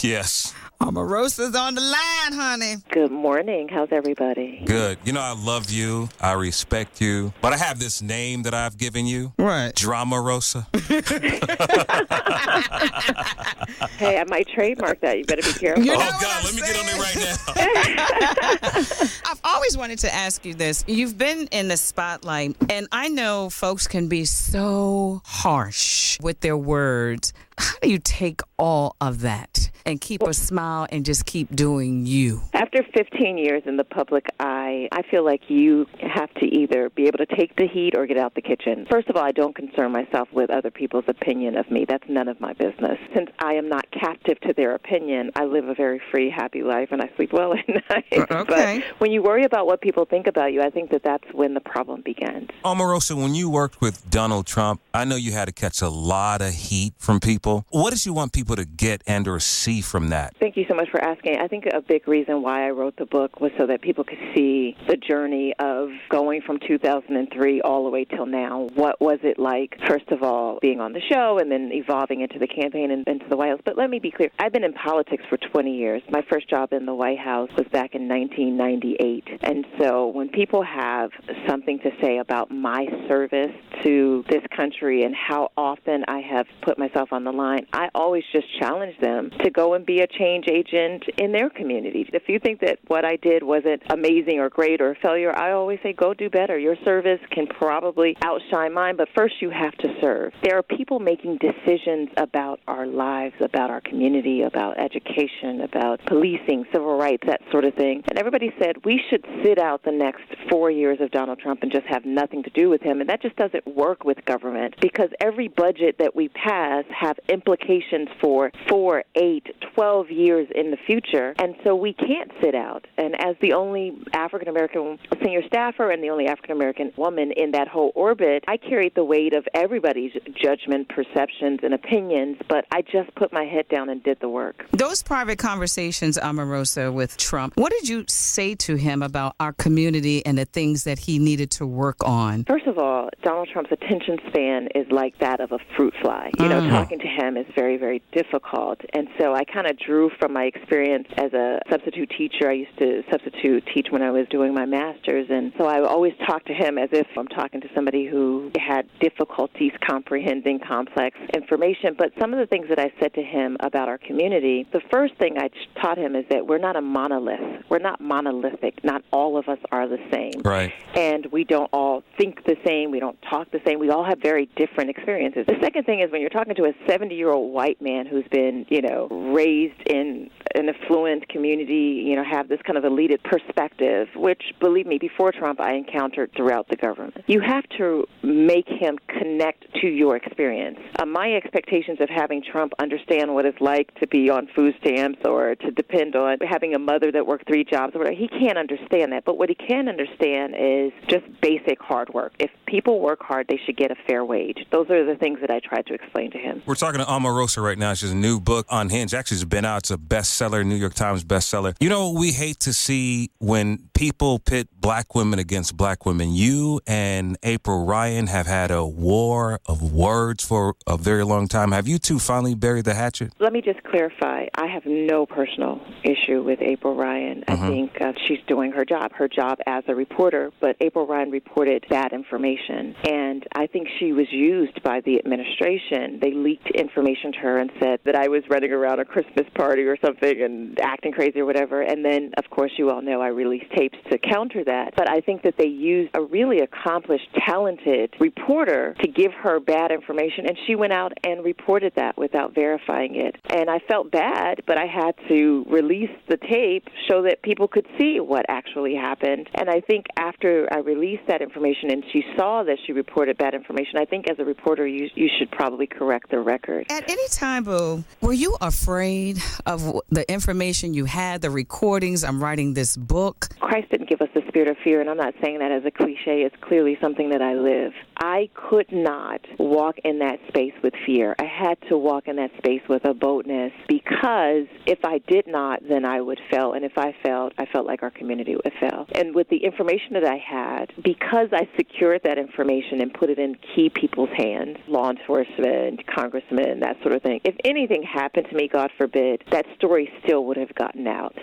Yes. Omarosa's on the line, honey. Good morning. How's everybody? Good. You know, I love you. I respect you. But I have this name that I've given you. What? Dramarosa. Hey, I might trademark that. You better be careful. You know Oh, God, let me get on it right now. I've always wanted to ask you this. You've been in the spotlight, and I know folks can be so harsh with their words. How do you take all of that and keep a smile and just keep doing you? After 15 years in the public eye, I feel like you have to either be able to take the heat or get out the kitchen. First of all, I don't concern myself with other people's opinion of me. That's none of my business. Since I am not captive to their opinion, I live a very free, happy life, and I sleep well at night. Okay. But when you worry about what people think about you, I think that that's when the problem begins. Omarosa, when you worked with Donald Trump, I know you had to catch a lot of heat from people. What did you want people to get and or see from that? Thank you so much for asking. I think a big reason why I wrote the book was so that people could see the journey of going from 2003 all the way till now. What was it like, first of all, being on the show and then evolving into the campaign and into the White House? But let me be clear. I've been in politics for 20 years. My first job in the White House was back in 1998. And so when people have something to say about my service to this country and how often I have put myself on the line, I always just challenge them to go and be a change agent in their community. If you think that what I did wasn't amazing or great or a failure, I always say go do better. Your service can probably outshine mine, but first you have to serve. There are people making decisions about our lives, about our community, about education, about policing, civil rights, that sort of thing. And everybody said we should sit out the next 4 years of Donald Trump and just have nothing to do with him. And that just doesn't work with government, because every budget that we pass have implications for 4, 8, 12 years in the future. And so we can't sit out. And as the only African-American senior staffer and the only African-American woman in that whole orbit, I carried the weight of everybody's judgment, perceptions, and opinions, but I just put my head down and did the work. Those private conversations, Omarosa, with Trump, what did you say to him about our community and the things that he needed to work on? First of all, Donald Trump's attention span is like that of a fruit fly. You know, talking to him is very, very difficult. And so I kind of drew from my experience as a substitute teacher. I used to substitute teach when I was doing my master's. And so I always talk to him as if I'm talking to somebody who had difficulties comprehending complex information. But some of the things that I said to him about our community, the first thing I taught him is that we're not a monolith. We're not monolithic. Not all of us are the same. Right. And we don't all think the same. We don't talk the same. We all have very different experiences. The second thing is when you're talking to a 70-year-old white man who's been, raised in an affluent community, have this kind of elitist perspective, which, believe me, before Trump I encountered throughout the government. You have to make him connect to your experience. My expectations of having Trump understand what it's like to be on food stamps or to depend on having a mother that worked 3 jobs or whatever, he can't understand that. But what he can understand is just basic hard work. If people work hard, they should get a fair wage. Those are the things that I tried to explain to him. We're talking to Omarosa right now. She has a new book, Unhinged. Actually, it's been out. It's a bestseller, New York Times bestseller. You know, we hate to see when people pit black women against black women. You and April Ryan have had a war of words for a very long time. Have you two finally buried the hatchet? Let me just clarify. I have no personal issue with April Ryan. I think she's doing her job as a reporter, but April Ryan reported bad information. And I think she was used by the administration. They leaked information to her and said that I was running around a Christmas party or something and acting crazy or whatever. And then, of course, you all know I released tapes to counter that. But I think that they used a really accomplished, talented reporter to give her bad information, and she went out and reported that without verifying it. And I felt bad, but I had to release the tape so that people could see what actually happened. And I think after I released that information and she saw that she reported bad information, I think as a reporter you should probably correct the record. At any time, Boo, were you afraid of the information you had, the recordings? I'm writing this book. Christ didn't give us the spirit of fear, and I'm not saying that as a cliche. It's clearly something that I live. I could not walk in that space with fear. I had to walk in that space with a boldness because because if I did not, then I would fail. And if I failed, I felt like our community would fail. And with the information that I had, because I secured that information and put it in key people's hands, law enforcement, congressmen, that sort of thing, if anything happened to me, God forbid, that story still would have gotten out.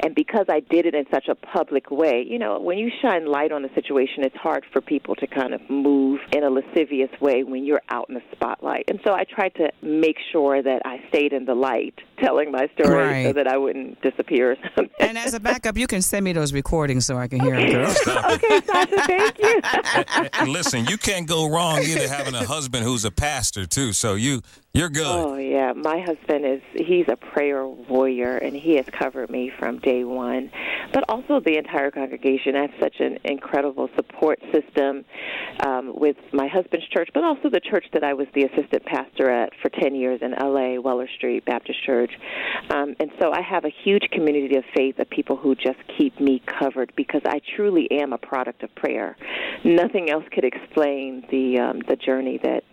And because I did it in such a public way, you know, when you shine light on a situation, it's hard for people to kind of move in a lascivious way when you're out in the spotlight. And so I tried to make sure that I stayed in the light, telling my story so that I wouldn't disappear or something. And as a backup, you can send me those recordings so I can hear them, girl. Okay, Sasha, thank you. And listen, you can't go wrong either having a husband who's a pastor, too, so you're good. Oh, yeah. My husband he's a prayer warrior, and he has covered me from day one. But also the entire congregation. I have such an incredible support system with my husband's church, but also the church that I was the assistant pastor at for 10 years in L.A., Weller Street Baptist Church. And so I have a huge community of faith of people who just keep me covered because I truly am a product of prayer. Nothing else could explain the journey that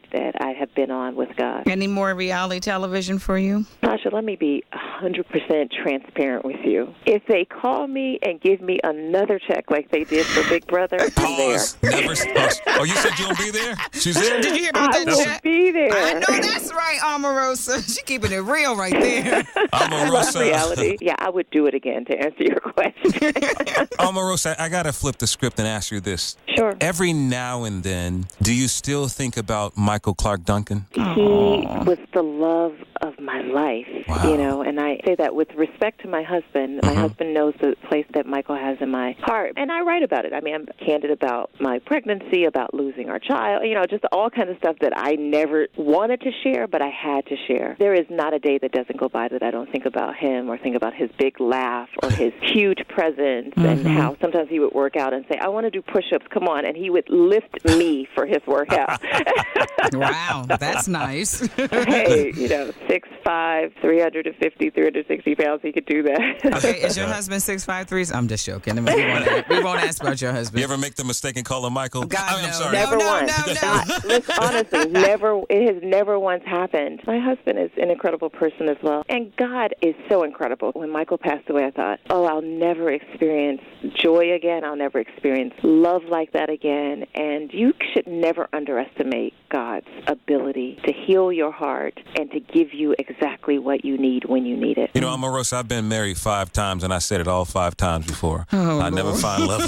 I have been on with God. Any more reality television for you? Sasha, let me be 100% transparent with you. If they call me and give me another check like they did for Big Brother, I'm there. Never. Oh, you said you won't be there? She's there? Did you hear about that I check? will be there. I know that's right, Omarosa. She keeping it real right there. I love Omarosa. reality. Yeah, I would do it again to answer your question. Omarosa, I got to flip the script and ask you this. Sure. Every now and then, do you still think about Clarke Duncan? He was the love of my life, you know, and I say that with respect to my husband. My husband knows the place that Michael has in my heart, and I write about it. I mean, I'm candid about my pregnancy, about losing our child, you know, just all kinds of stuff that I never wanted to share, but I had to share. There is not a day that doesn't go by that I don't think about him or think about his big laugh or his huge presence and how sometimes he would work out and say, I want to do push-ups, come on, and he would lift me for his workout. Wow, that's nice. Hey, you know, 6'5", 350, 360 pounds, he could do that. Okay, is your husband 6'5"? I'm just joking. I mean, we won't ask about your husband. You ever make the mistake and call him Michael? God, I'm no. sorry. Never once. No. Listen, honestly, never. It has never once happened. My husband is an incredible person as well, and God is so incredible. When Michael passed away, I thought, oh, I'll never experience joy again. I'll never experience love like that again. And you should never underestimate God's ability to heal your heart and to give you exactly what you need when you need it. You know, Omarosa, I've been married 5 times, and I said it all 5 times before. I never find love.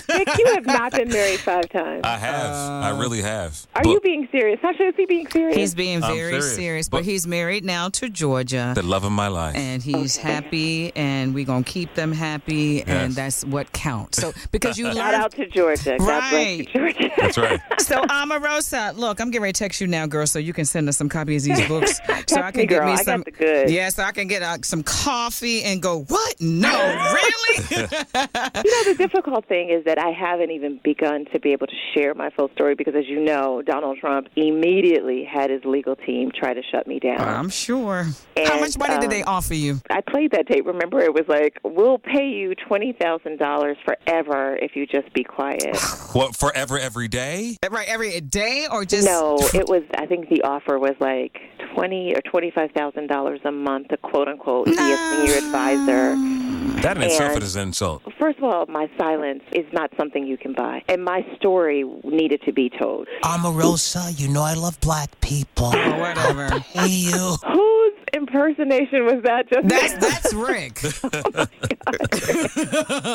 Nick, you have not been married 5 times. I have. I really have. Are you being serious? Sasha, is he being serious? He's being I'm very serious, but he's married now to Georgia. The love of my life. And he's happy, and we're going to keep them happy, and that's what counts. So, because you learn. Shout out to Georgia. God bless you, Georgia. That's right. So, Omarosa, look, I'm getting ready to text you now, girl, so you can send us some copies of these books. So I can girl. get me I some. got the goods. Yeah, so I can get some coffee and go, what? No, really? You know, the difficult thing is that I haven't even begun to be able to share my full story because, as you know, Donald Trump immediately had his legal team try to shut me down. I'm sure. And, how much money did they offer you? I played that tape. Remember, it was like, we'll pay you $20,000 forever if you just be quiet. What, forever, every day? Right, every day or just... No, it was, I think the offer was like $20,000 or $25,000 a month to quote-unquote be a senior advisor. That in itself is an insult. First of all, my silence is not something you can buy. And my story needed to be told. Omarosa, you know I love black people. Oh, whatever. Hey, you. Whose impersonation was that just That's Rick.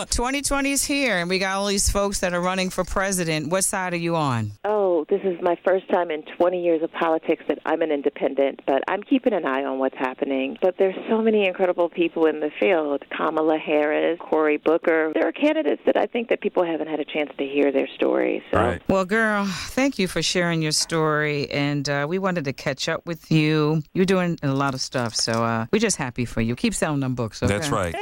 2020 is here, and we got all these folks that are running for president. What side are you on? Oh, this is my first time in 20 years of politics that I'm an independent, but I'm keeping an eye on what's happening. But there's so many incredible people in the field. Kamala Harris, Cory Booker. There are candidates that I think that people haven't had a chance to hear their stories. So. Right. Well, girl, thank you for sharing your story, and we wanted to catch up with you. You're doing a lot of stuff, so we're just happy for you. Keep selling them books, okay? That's right.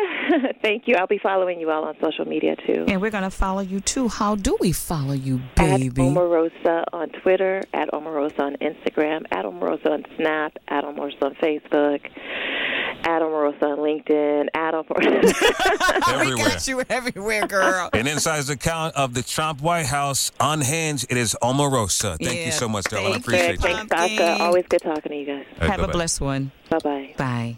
Thank you. I'll be following you all on social media, too. And we're going to follow you, too. How do we follow you, baby? At Omarosa on Twitter, at Omarosa on Instagram, at Omarosa on Snap, at Omarosa on Facebook, at Omarosa on LinkedIn, at Omarosa. Everywhere. We got you everywhere, girl. An insider's account of the Trump White House unhinged. It is Omarosa. Thank you so much, darling. I appreciate you. Thanks, Sasha. Always good talking to you guys. All right, Have a bye-bye. blessed one. Bye-bye. Bye.